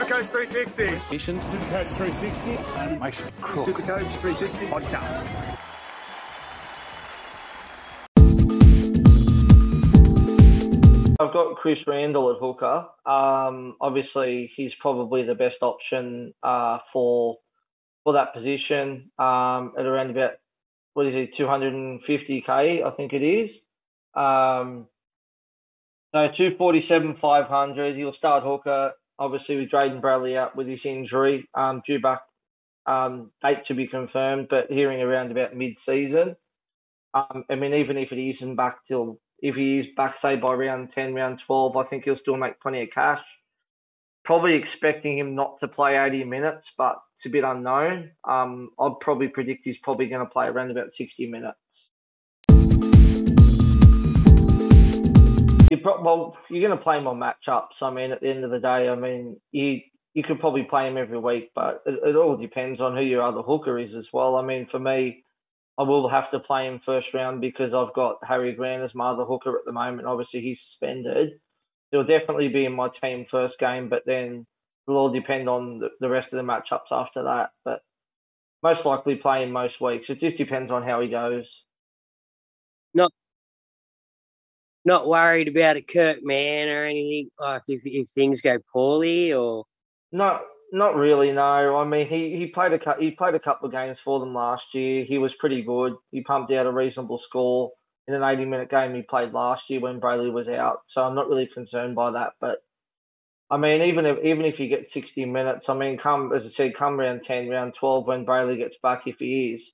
Supercoach 360. Mission. Supercoach 360. Animation. Supercoach 360 podcast. I've got Chris Randall at hooker. Obviously, he's probably the best option for that position at around about, 250k, I think it is. So 247,500. He'll start hooker, obviously with Drayden Bradley out with his injury, due back, date to be confirmed, but hearing around about mid-season. Even if it isn't back if he is back, say, by round 10, round 12, I think he'll still make plenty of cash. Probably expecting him not to play 80 minutes, but it's a bit unknown. I'd probably predict he's probably going to play around about 60 minutes. You're going to play him on matchups. At the end of the day, you could probably play him every week, but it all depends on who your other hooker is as well. For me, I will have to play him first round because I've got Harry Grant as my other hooker at the moment. Obviously, he's suspended. He'll definitely be in my team first game, but then it'll all depend on the rest of the matchups after that. But most likely play him most weeks. It just depends on how he goes. Not worried about a Kirk Man or anything, like if things go poorly, or no. Not really, no. He played a couple of games for them last year. He was pretty good. He pumped out a reasonable score in an 80-minute game he played last year when Brayley was out. So I'm not really concerned by that. But even if he gets 60 minutes, come round 10, round 12 when Brayley gets back, if he is,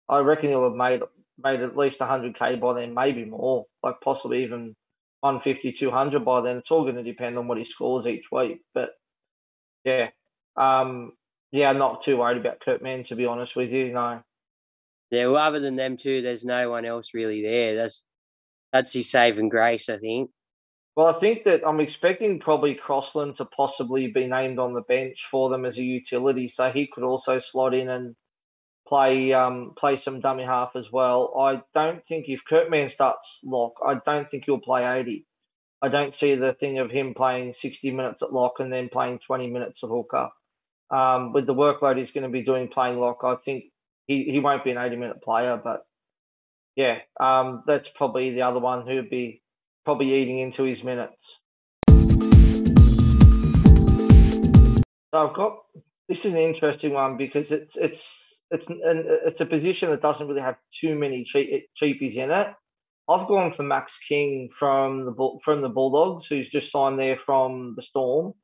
I reckon he'll have made at least 100k by then, maybe more, like possibly even 150, 200 by then. It's all going to depend on what he scores each week. But yeah. I'm not too worried about Kurt Mann, to be honest with you, no. Yeah, well, other than them two, there's no one else really there. That's his saving grace, I think. Well, I think that I'm expecting probably Crossland to possibly be named on the bench for them as a utility, so he could also slot in and play some dummy half as well. I don't think if Kurt Mann starts lock, I don't think he'll play 80. I don't see the thing of him playing 60 minutes at lock and then playing 20 minutes at hooker. With the workload he's going to be doing playing lock, I think he won't be an 80-minute player. But yeah, that's probably the other one who'd be probably eating into his minutes. So this is an interesting one because it's a position that doesn't really have too many cheapies in it. I've gone for Max King from the Bulldogs, who's just signed there from the Storm.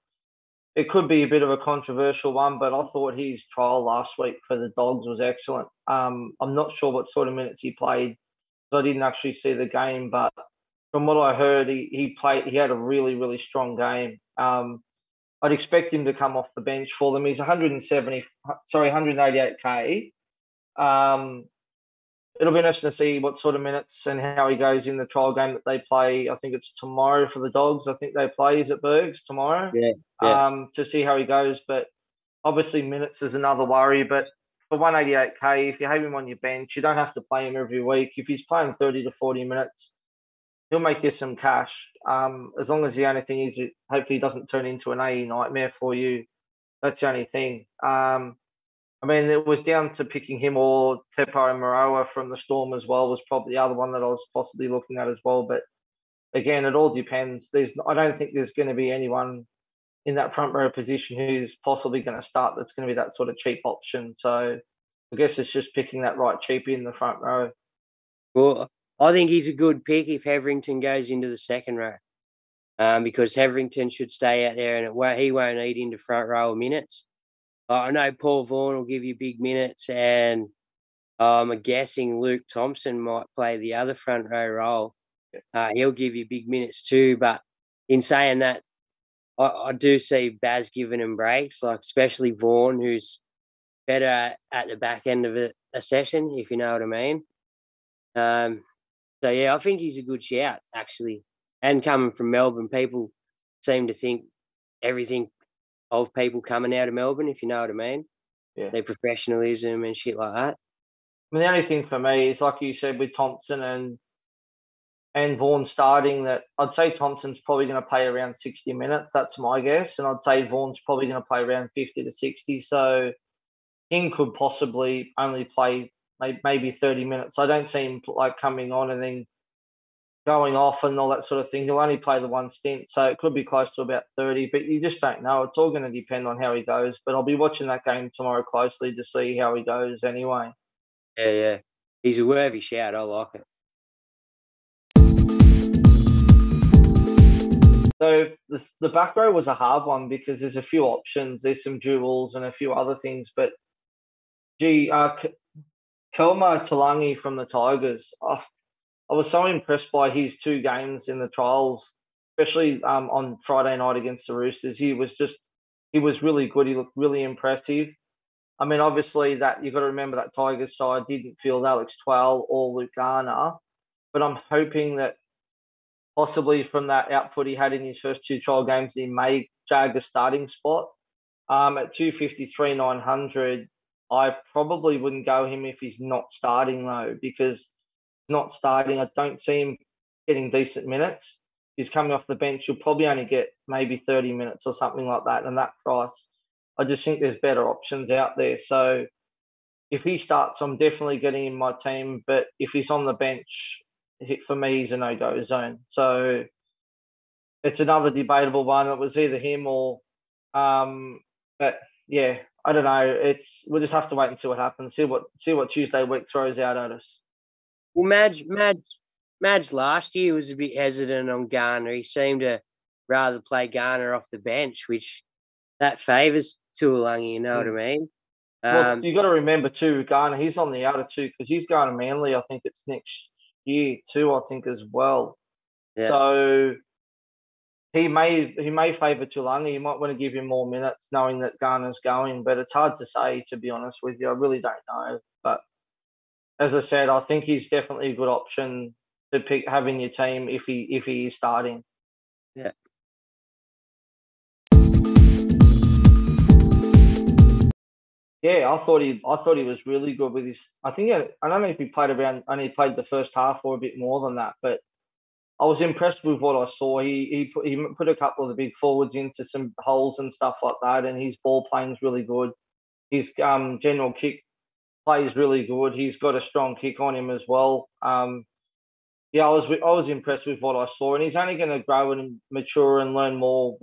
It could be a bit of a controversial one, but I thought his trial last week for the Dogs was excellent. I'm not sure what sort of minutes he played, because I didn't actually see the game, but from what I heard, he had a really, really strong game. I'd expect him to come off the bench for them. He's 188k. It'll be interesting to see what sort of minutes and how he goes in the trial game that they play. I think it's tomorrow for the Dogs. I think they play. Is it Bergs tomorrow? Yeah. To see how he goes. But obviously minutes is another worry. But for 188k, if you have him on your bench, you don't have to play him every week. If he's playing 30 to 40 minutes, he'll make you some cash. As long as the only thing is, hopefully he doesn't turn into an AE nightmare for you. That's the only thing. It was down to picking him or Tepo and Maroa from the Storm as well was probably the other one that I was possibly looking at as well. But again, it all depends. I don't think there's going to be anyone in that front row position who's possibly going to start that's going to be that sort of cheap option. So I guess it's just picking that right cheapie in the front row. Well, I think he's a good pick if Heverington goes into the second row, because Heverington should stay out there and he won't eat into front row minutes. I know Paul Vaughan will give you big minutes, and I'm guessing Luke Thompson might play the other front row role. He'll give you big minutes too. But in saying that, I do see Baz giving him breaks, like especially Vaughan, who's better at the back end of a session, if you know what I mean. So, yeah, I think he's a good shout, actually. And coming from Melbourne, people seem to think everything of people coming out of Melbourne, if you know what I mean. Yeah. Their professionalism and shit like that. The only thing for me is, like you said, with Thompson and Vaughan starting, that I'd say Thompson's probably going to play around 60 minutes. That's my guess. And I'd say Vaughan's probably going to play around 50 to 60. So King could possibly only play maybe 30 minutes. I don't see him like coming on and then going off and all that sort of thing. He'll only play the one stint, so it could be close to about 30, but you just don't know. It's all going to depend on how he goes. But I'll be watching that game tomorrow closely to see how he goes anyway. Yeah. He's a worthy shout. I like it. So the back row was a hard one because there's a few options. There's some duels and a few other things. But, Kelma Talangi from the Tigers, I was so impressed by his 2 games in the trials, especially on Friday night against the Roosters. He was really good. He looked really impressive. I mean, obviously that you've got to remember that Tigers side didn't field Alex Twal or Luke Garner, but I'm hoping that possibly from that output he had in his first 2 trial games, he may jag a starting spot. At 253, 900, I probably wouldn't go him if he's not starting though, because not starting, I don't see him getting decent minutes. He's coming off the bench. You'll probably only get maybe 30 minutes or something like that. And that price, I just think there's better options out there. So if he starts, I'm definitely getting in my team. But if he's on the bench, for me, he's a no-go zone. So it's another debatable one. It was either him or, but yeah, I don't know. We'll just have to wait and see what happens. See what Tuesday week throws out at us. Well, Madge last year was a bit hesitant on Garner. He seemed to rather play Garner off the bench, which that favours Tuolangi, you know what I mean? Well, you got to remember too, Garner, he's on the outer 2 because he's going to Manly. I think it's next year too, I think as well. Yeah. So he may favour Tuolangi. You might want to give him more minutes knowing that Garner's going, but it's hard to say, to be honest with you. I really don't know. But as I said, I think he's definitely a good option to have in your team if he is starting. Yeah. Yeah, I thought he was really good with his. I don't know if he only played the first half or a bit more than that, but I was impressed with what I saw. He put a couple of the big forwards into some holes and stuff like that, and his ball playing's really good. His general kick plays really good. He's got a strong kick on him as well. Yeah, I was impressed with what I saw, and he's only going to grow and mature and learn more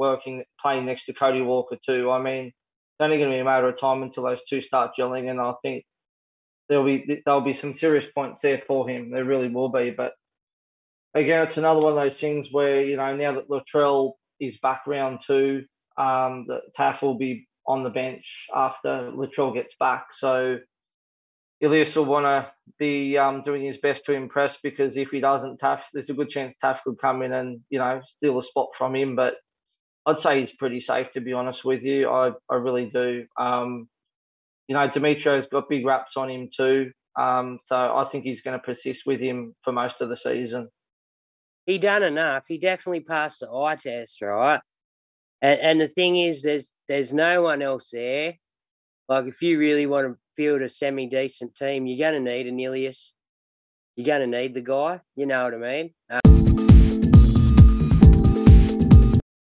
playing next to Cody Walker too. I mean, it's only going to be a matter of time until those 2 start gelling, and I think there'll be some serious points there for him. There really will be. But again, it's another one of those things where, now that Latrell is back round 2, that Taff will be on the bench after Latrell gets back. So Ilias will want to be doing his best to impress, because if he doesn't, there's a good chance Taff could come in and, steal a spot from him. But I'd say he's pretty safe, to be honest with you. I really do. Dimitro's got big raps on him too. So I think he's going to persist with him for most of the season. He done enough. He definitely passed the eye test, right? And the thing is, there's no one else there. Like, if you really want to field a semi-decent team, you're going to need an Ilias. You're going to need the guy. You know what I mean?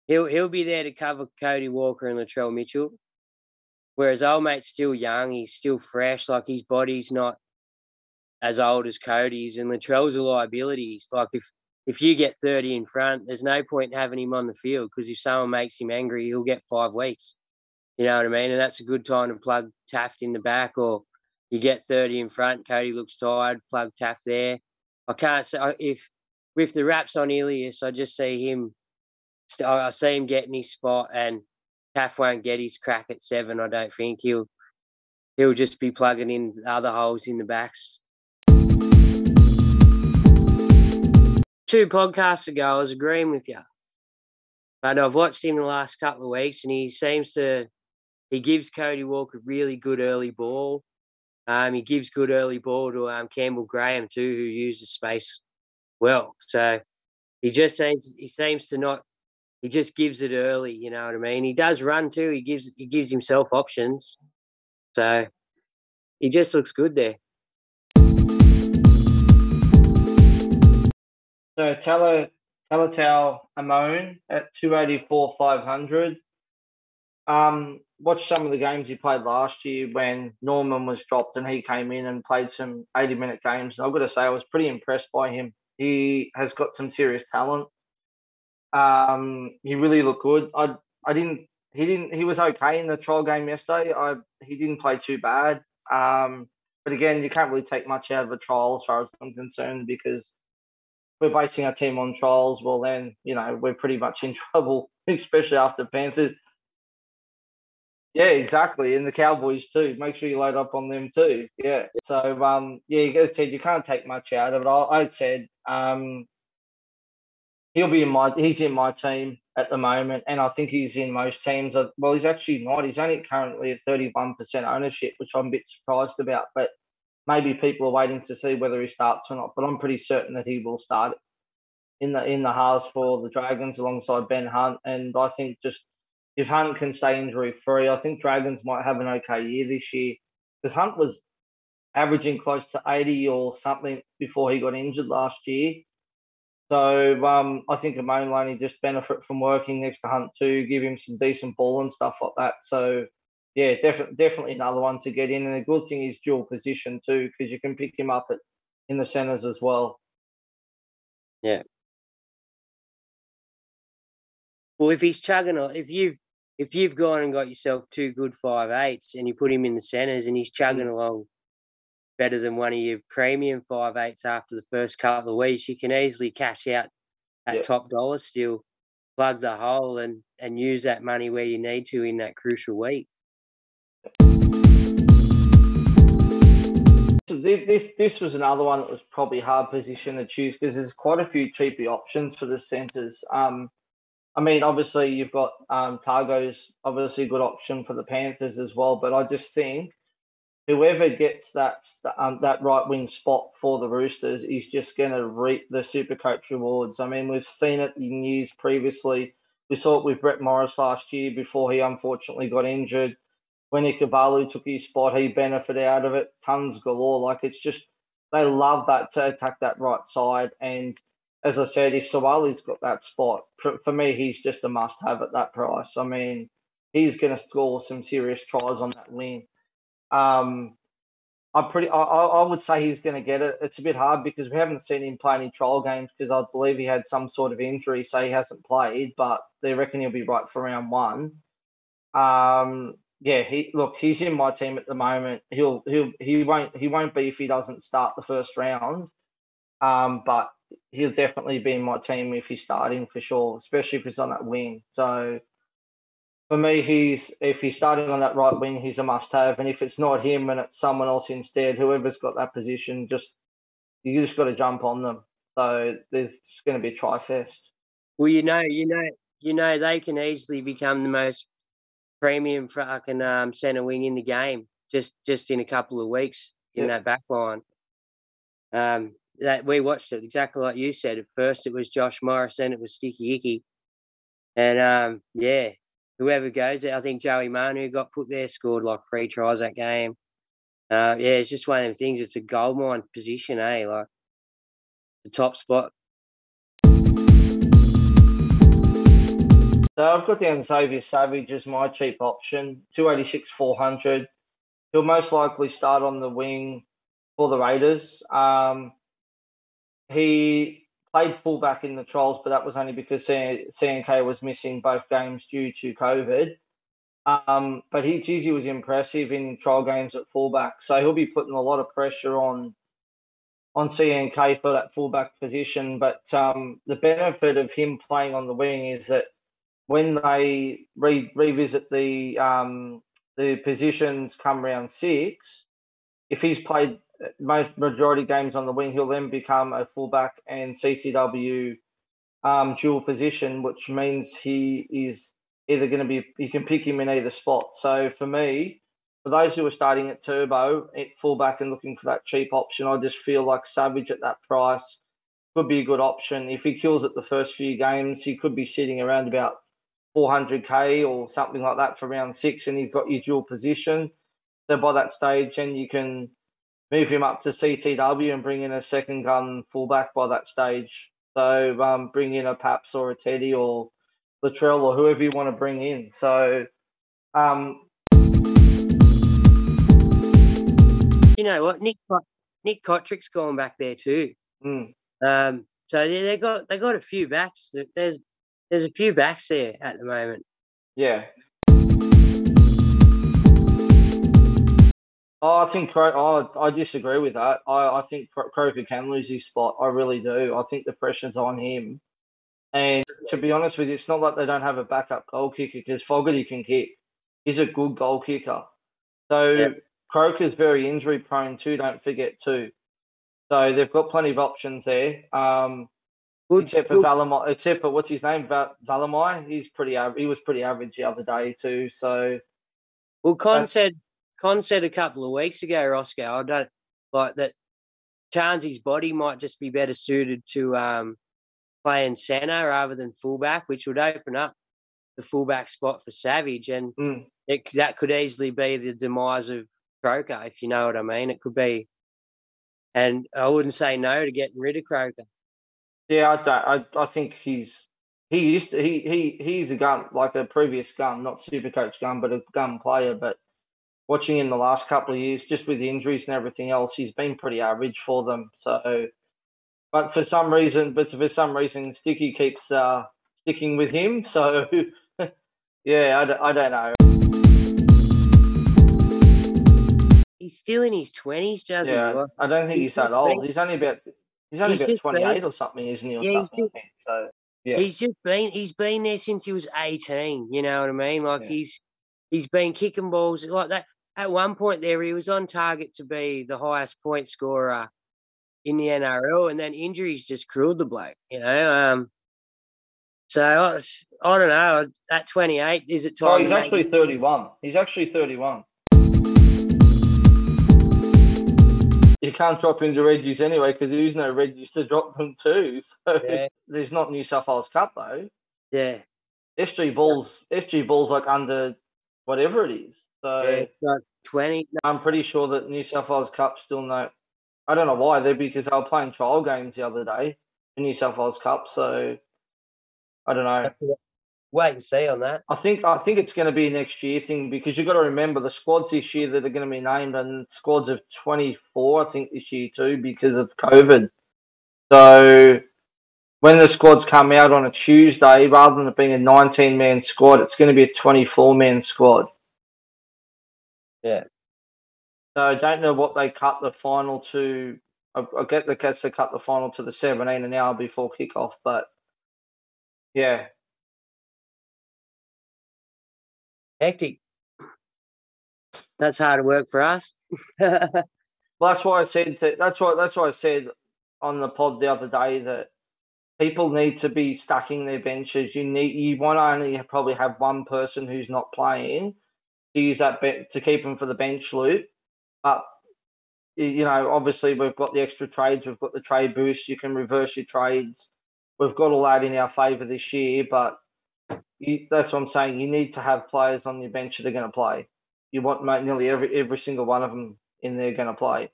He'll be there to cover Cody Walker and Latrell Mitchell. Whereas old mate's still young. He's still fresh. Like, his body's not as old as Cody's. And Latrell's a liability. He's like, if you get 30 in front, there's no point in having him on the field, because if someone makes him angry, he'll get 5 weeks. You know what I mean? And that's a good time to plug Taft in the back, or you get 30 in front, Cody looks tired, plug Taft there. I can't say if with the wraps on Ilias, I just see him. I see him getting his spot, and Taft won't get his crack at 7. I don't think he'll just be plugging in other holes in the backs. 2 podcasts ago, I was agreeing with you, but I've watched him the last couple of weeks, and he gives Cody Walker really good early ball. He gives good early ball to Campbell Graham too, who uses space well. So he just seems to not. He just gives it early. You know what I mean? He does run too. He gives himself options. So he just looks good there. So Talatau Amon at 284,500. Watched some of the games he played last year when Norman was dropped and he came in and played some 80-minute games. And I've got to say, I was pretty impressed by him. He has got some serious talent. He really looked good. He was okay in the trial game yesterday. He didn't play too bad. But again, you can't really take much out of a trial as far as I'm concerned, because we're basing our team on trials. Well, then, we're pretty much in trouble, especially after Panthers. Yeah, exactly. And the Cowboys too. Make sure you load up on them too. Yeah. So, as I said, you can't take much out of it. I said, he's in my team at the moment, and I think he's in most teams. Well, he's actually not. He's only currently at 31% ownership, which I'm a bit surprised about. But maybe people are waiting to see whether he starts or not. But I'm pretty certain that he will start in the halves for the Dragons alongside Ben Hunt. And I think just if Hunt can stay injury free, I think Dragons might have an okay year this year, because Hunt was averaging close to 80 or something before he got injured last year. So I think Amon will only just benefit from working next to Hunt too, give him some decent ball and stuff like that. So yeah, definitely another one to get in. And the good thing is dual position too, because you can pick him up in the centres as well. Yeah. Well, if he's chugging, if you've gone and got yourself 2 good 5/8s and you put him in the centres and he's chugging along better than one of your premium 5/8s after the first couple of weeks, you can easily cash out at top dollar still, plug the hole and use that money where you need to in that crucial week. This was another one that was probably a hard position to choose, because there's quite a few cheapy options for the centres. I mean, obviously you've got Targo's obviously a good option for the Panthers as well, but I just think whoever gets that right wing spot for the Roosters is just going to reap the Supercoach rewards. I mean, we've seen it in years previously. We saw it with Brett Morris last year before he unfortunately got injured. When Ikabalu took his spot, he benefited out of it. Tons galore. Like, it's just, they love that to attack that right side. And as I said, if Sawali's got that spot, for me, he's just a must-have at that price. I mean, he's going to score some serious tries on that wing. I would say he's going to get it. It's a bit hard because we haven't seen him play any trial games, because I believe he had some sort of injury, so he hasn't played. But they reckon he'll be right for round 1. He's in my team at the moment. He won't be if he doesn't start the first round. But he'll definitely be in my team if he's starting for sure, especially if he's on that wing. So for me, if he's starting on that right wing, he's a must-have. And if it's not him and it's someone else instead, whoever's got that position, you just got to jump on them. So there's going to be a try-fest. Well, they can easily become the most premium fucking centre wing in the game just in a couple of weeks in that back line. That we watched it exactly like you said. At first it was Josh Morris, then it was Sticky Icky. And whoever goes there, I think Joey Manu got put there, scored like 3 tries that game. It's just one of them things. It's a goldmine position, like the top spot. So I've got down Xavier Savage as my cheap option, 286,400. He'll most likely start on the wing for the Raiders. He played fullback in the trials, but that was only because CNK was missing both games due to COVID. But he was impressive in trial games at fullback, so he'll be putting a lot of pressure on CNK for that fullback position. But the benefit of him playing on the wing is that when they revisit the positions come round 6, if he's played majority games on the wing, he'll then become a fullback and CTW dual position, which means he is either going to be, you can pick him in either spot. So for me, for those who are starting at Turbo at fullback and looking for that cheap option, I just feel like Savage at that price could be a good option. If he kills it the first few games, he could be sitting around about 400k or something like that for round 6, and he's got your dual position. So by that stage, then you can move him up to CTW and bring in a second gun fullback by that stage. So bring in a Paps or a Teddy or Latrell or whoever you want to bring in. So you know what, Nick Kotrick's gone back there too. So they got a few backs. There's a few backs there at the moment. Yeah. I disagree with that. I think Croker can lose his spot. I really do. I think the pressure's on him. And to be honest with you, it's not like they don't have a backup goal kicker because Fogarty can kick. He's a good goal kicker. So Croker's very injury prone too, don't forget too. So they've got plenty of options there. Except for Valamai, except for what's his name, Valamai. He was pretty average the other day too. So Con said a couple of weeks ago, Roscoe, I don't like that. Charnsy's body might just be better suited to playing centre rather than fullback, which would open up the fullback spot for Savage, and that could easily be the demise of Croker, if you know what I mean. It could be, and I wouldn't say no to getting rid of Croker. Yeah, I think he's a gun, like a previous gun, not Supercoach gun, but a gun player. But watching him the last couple of years, just with the injuries and everything else, he's been pretty average for them. So, but for some reason, Sticky keeps sticking with him. So, yeah, I don't know. He's still in his 20s, doesn't he? I don't think he's that old. He's only about 28 or something, isn't he? Or something. So yeah, he's been there since he was 18. You know what I mean? Like he's been kicking balls like that. At one point there, he was on target to be the highest point scorer in the NRL, and then injuries just crippled the bloke. You know. So I don't know. At 28, is it time? Oh, he's actually 31. He's actually 31. You can't drop into Reggie's anyway because there's no Reggie's to drop them to. So there's not New South Wales Cup though. Yeah. SG Ball's like under whatever it is. So it's like 20. I'm pretty sure that New South Wales Cup still no. I don't know why because they were playing trial games the other day in New South Wales Cup. So I don't know. Wait and see on that. I think it's going to be a next year thing because you've got to remember the squads this year that are going to be named and squads of 24, I think, this year too because of COVID. So when the squads come out on a Tuesday, rather than it being a 19-man squad, it's going to be a 24-man squad. Yeah. So I don't know what they cut the final to. I get the cats to cut the final to the 17 an hour before kickoff, but yeah. Hectic. That's hard work for us. Well, that's why I said that's why I said on the pod the other day that people need to be stacking their benches. You want to only probably have one person who's not playing to use that to keep them for the bench loop. But you know, obviously we've got the extra trades, we've got the trade boost. You can reverse your trades. We've got all that in our favour this year, but that's what I'm saying. You need to have players on your bench that are going to play. You want nearly every single one of them in there going to play.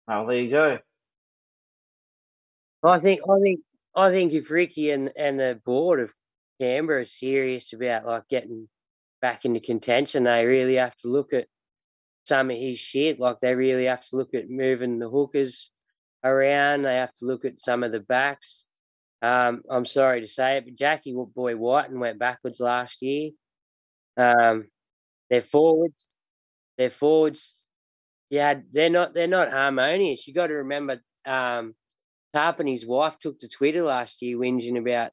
Oh, there you go. I think if Ricky and the board of Canberra are serious about like getting back into contention, they really have to look at some of his shit. Like they really have to look at moving the hookers around. They have to look at some of the backs. I'm sorry to say it, but Jackie Boy Whiten went backwards last year. Their forwards, yeah, they're not harmonious. You got to remember, Tarp and his wife took to Twitter last year whinging about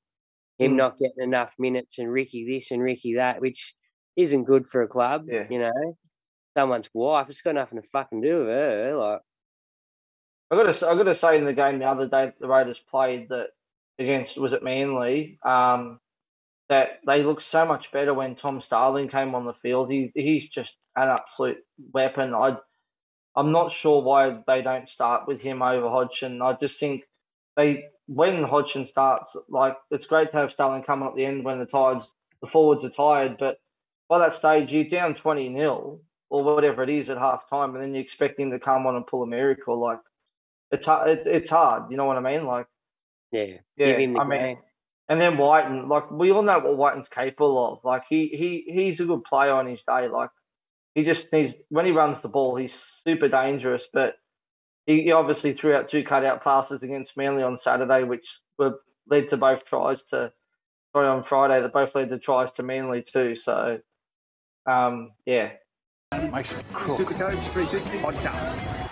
him not getting enough minutes and Ricky this and Ricky that, which isn't good for a club. Yeah. You know, someone's wife. It's got nothing to fucking do with her. Like, I got to say in the game the other day the Raiders played that against was it Manly, that they looked so much better when Tom Starling came on the field. He's just an absolute weapon. I'm not sure why they don't start with him over Hodgson. I just think when Hodgson starts, like it's great to have Starling come at the end when the forwards are tired, but by that stage you're down 20-0. or whatever it is at half time, and then you expect him to come on and pull a miracle. Like, it's hard. It's hard. You know what I mean? Like, yeah. Give him the game. And then Whiten, like, we all know what Whiten's capable of. Like, he's a good player on his day. Like, he just needs, when he runs the ball, he's super dangerous. But he obviously threw out 2 cutout passes against Manly on Saturday, which led to both tries to, sorry, on Friday, that both led to tries to Manly too. So, yeah. Supercoach 360 podcast.